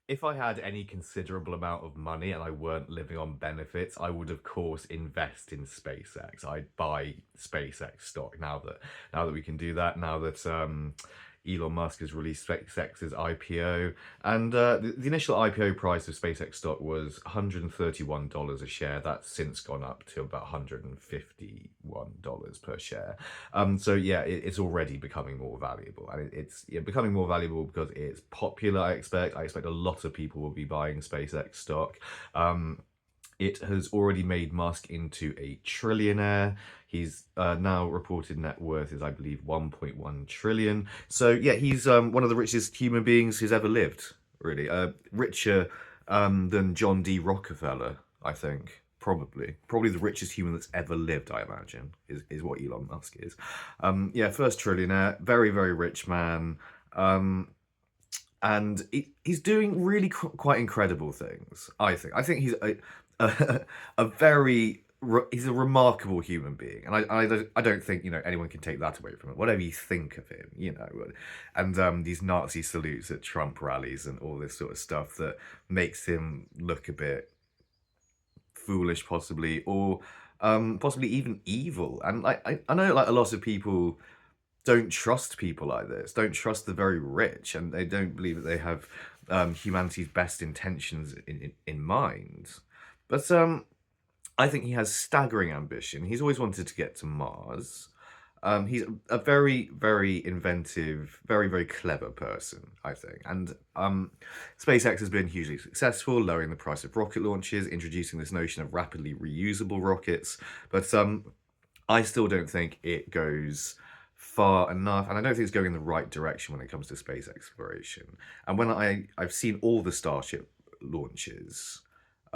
If I had any considerable amount of money and I weren't living on benefits, I would of course invest in SpaceX. I'd buy SpaceX stock now that we can do that. Now that Elon Musk has released SpaceX's IPO, and the initial IPO price of SpaceX stock was $131 a share. That's since gone up to about $151 per share. So yeah, it's already becoming more valuable, and it's becoming more valuable because it's popular. I expect a lot of people will be buying SpaceX stock. It has already made Musk into a trillionaire. He's now reported net worth is, I believe, 1.1 trillion. So yeah, he's one of the richest human beings who's ever lived. Really, richer than John D. Rockefeller, I think. Probably the richest human that's ever lived, I imagine, is what Elon Musk is. Yeah, first trillionaire, very, very rich man. Um, and he's doing really quite incredible things. I think he's a very he's a remarkable human being, and I don't think anyone can take that away from him. Whatever you think of him, and these Nazi salutes at Trump rallies and all this sort of stuff that makes him look a bit foolish, possibly, or possibly even evil. And I know like a lot of people don't trust people like this, don't trust the very rich, and they don't believe that they have humanity's best intentions in mind. But I think he has staggering ambition. He's always wanted to get to Mars. He's a very, very inventive, very, very clever person, I think. And SpaceX has been hugely successful, lowering the price of rocket launches, introducing this notion of rapidly reusable rockets. But I still don't think it goes far enough, and I don't think it's going in the right direction when it comes to space exploration. And when I've seen all the Starship launches,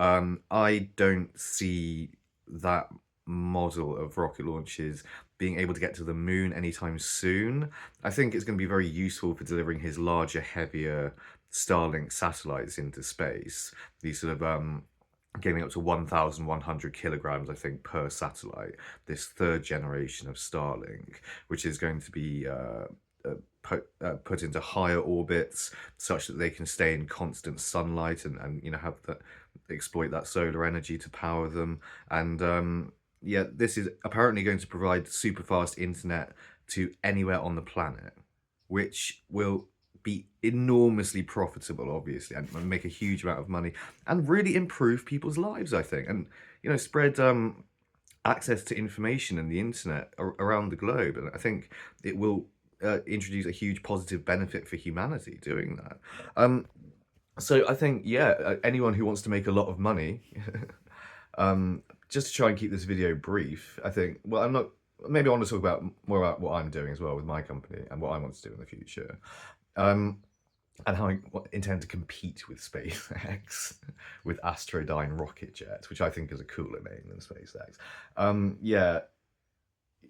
I don't see that model of rocket launches being able to get to the moon anytime soon. I think it's going to be very useful for delivering his larger, heavier Starlink satellites into space. These sort of getting up to 1,100 kilograms, I think, per satellite. This third generation of Starlink, which is going to be put into higher orbits such that they can stay in constant sunlight and have that exploit that solar energy to power them. And yeah, this is apparently going to provide super fast internet to anywhere on the planet, which will be enormously profitable, obviously, and make a huge amount of money and really improve people's lives, I think, and spread access to information and the internet around the globe. And I think it will introduce a huge positive benefit for humanity doing that. So I think, yeah, anyone who wants to make a lot of money, just to try and keep this video brief, I think, well, I'm not, maybe I want to talk about more about what I'm doing as well with my company and what I want to do in the future. And how I intend to compete with SpaceX with Astrodyne rocket jets, which I think is a cooler name than SpaceX. Yeah,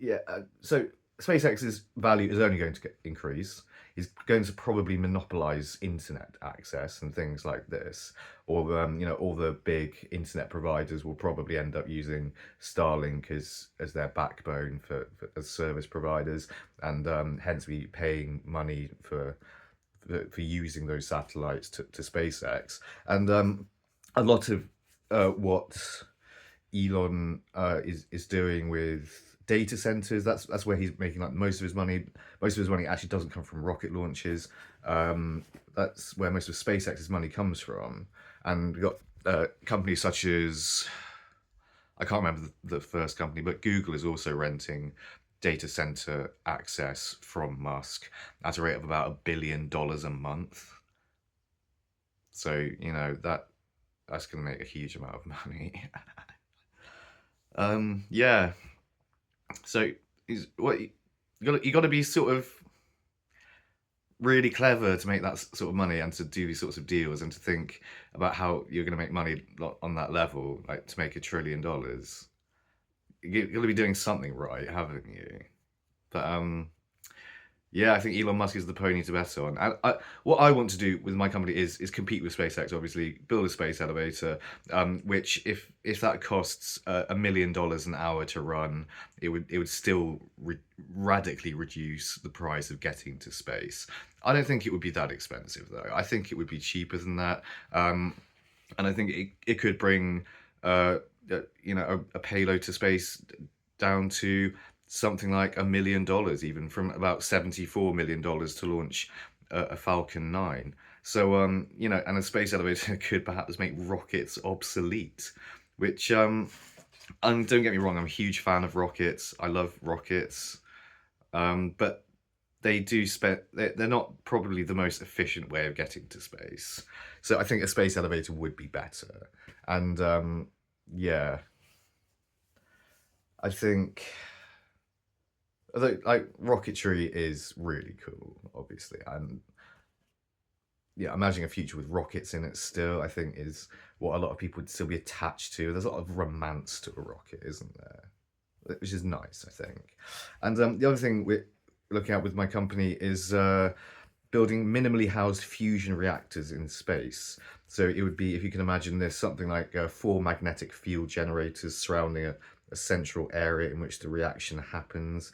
yeah. So SpaceX's value is only going to increase. He's going to probably monopolize internet access and things like this, or all the big internet providers will probably end up using Starlink as their backbone as service providers, and hence be paying money for using those satellites to SpaceX. And a lot of what Elon is doing with data centers, that's where he's making like most of his money. Most of his money actually doesn't come from rocket launches. That's where most of SpaceX's money comes from. And we've got companies such as, I can't remember the first company, but Google is also renting data center access from Musk at a rate of about $1 billion a month. So that's going to make a huge amount of money. Yeah. So you got to be sort of really clever to make that sort of money and to do these sorts of deals and to think about how you're going to make money on that level, like to make $1 trillion. You're going to be doing something right, haven't you? But Yeah, I think Elon Musk is the pony to bet on. And what I want to do with my company is compete with SpaceX. Obviously, build a space elevator, which if that costs $1 million an hour to run, it would still radically reduce the price of getting to space. I don't think it would be that expensive though. I think it would be cheaper than that, and I think it could bring a payload to space down to something like $1 million, even from about $74 million to launch a Falcon 9. So, and a space elevator could perhaps make rockets obsolete, which, and don't get me wrong, I'm a huge fan of rockets. I love rockets, but they do spend, they're not probably the most efficient way of getting to space. So I think a space elevator would be better. And yeah, I think although like rocketry is really cool, obviously, and yeah, imagining a future with rockets in it still, I think is what a lot of people would still be attached to. There's a lot of romance to a rocket, isn't there? Which is nice, I think. And the other thing we're looking at with my company is building minimally housed fusion reactors in space. So it would be, if you can imagine this, something like four magnetic field generators surrounding a central area in which the reaction happens.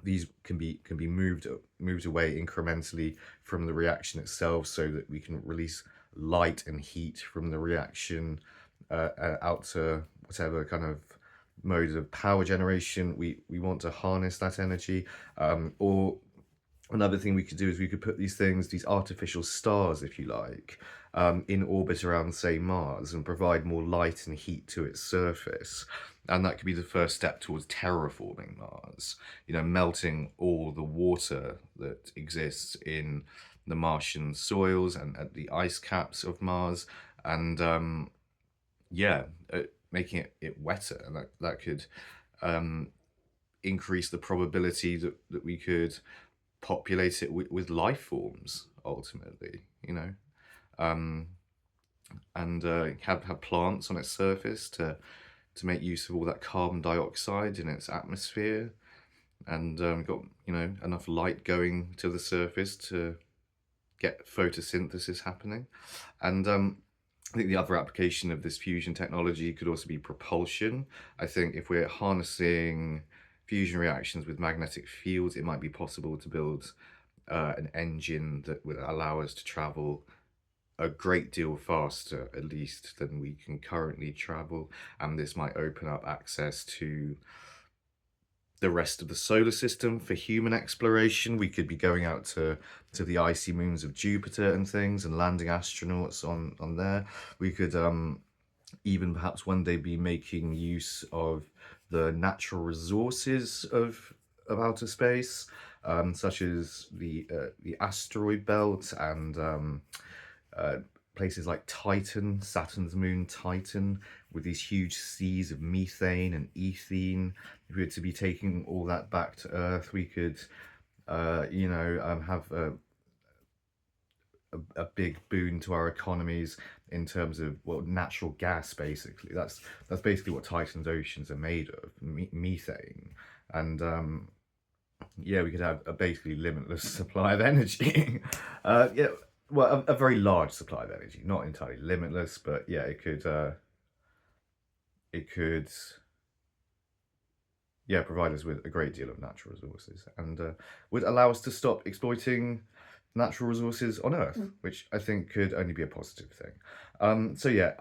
These can be moved away incrementally from the reaction itself, so that we can release light and heat from the reaction out to whatever kind of mode of power generation we want to harness that energy. Or another thing we could do is we could put these artificial stars, if you like, in orbit around, say, Mars, and provide more light and heat to its surface. And that could be the first step towards terraforming Mars, melting all the water that exists in the Martian soils and at the ice caps of Mars, and yeah, making it wetter. And that could um, increase the probability that we could populate it with life forms ultimately, um, and have plants on its surface to make use of all that carbon dioxide in its atmosphere, and got enough light going to the surface to get photosynthesis happening. And I think the other application of this fusion technology could also be propulsion. I think if we're harnessing fusion reactions with magnetic fields, it might be possible to build an engine that would allow us to travel a great deal faster, at least, than we can currently travel. And this might open up access to the rest of the solar system for human exploration. We could be going out to the icy moons of Jupiter and things, and landing astronauts on there. We could even perhaps one day be making use of the natural resources of outer space, such as the asteroid belt, and uh, places like Titan, Saturn's moon Titan, with these huge seas of methane and ethene. If we were to be taking all that back to Earth, we could, have a big boon to our economies in terms of, well, natural gas. Basically, that's basically what Titan's oceans are made of, methane. And yeah, we could have a basically limitless supply of energy. Yeah, well, a very large supply of energy, not entirely limitless, but yeah, it could yeah, provide us with a great deal of natural resources, and would allow us to stop exploiting natural resources on Earth, which I think could only be a positive thing. So yeah,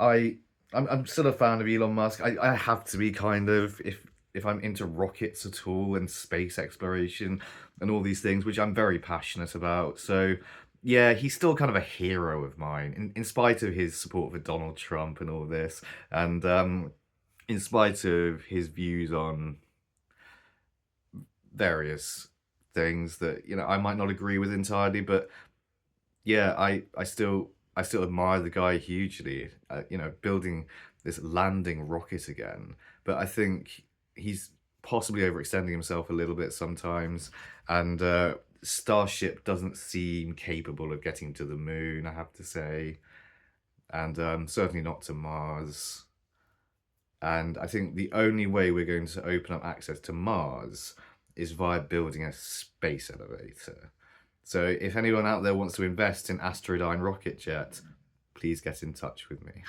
I'm still a fan of Elon Musk. I have to be, kind of, if I'm into rockets at all and space exploration and all these things, which I'm very passionate about. So yeah, he's still kind of a hero of mine, in spite of his support for Donald Trump and all this, and in spite of his views on various things that I might not agree with entirely. But yeah, I still admire the guy hugely. Building this landing rocket again, but I think he's possibly overextending himself a little bit sometimes, and Starship doesn't seem capable of getting to the moon, I have to say, and certainly not to Mars. And I think the only way we're going to open up access to Mars is via building a space elevator. So if anyone out there wants to invest in Astrodyne rocket jet, please get in touch with me.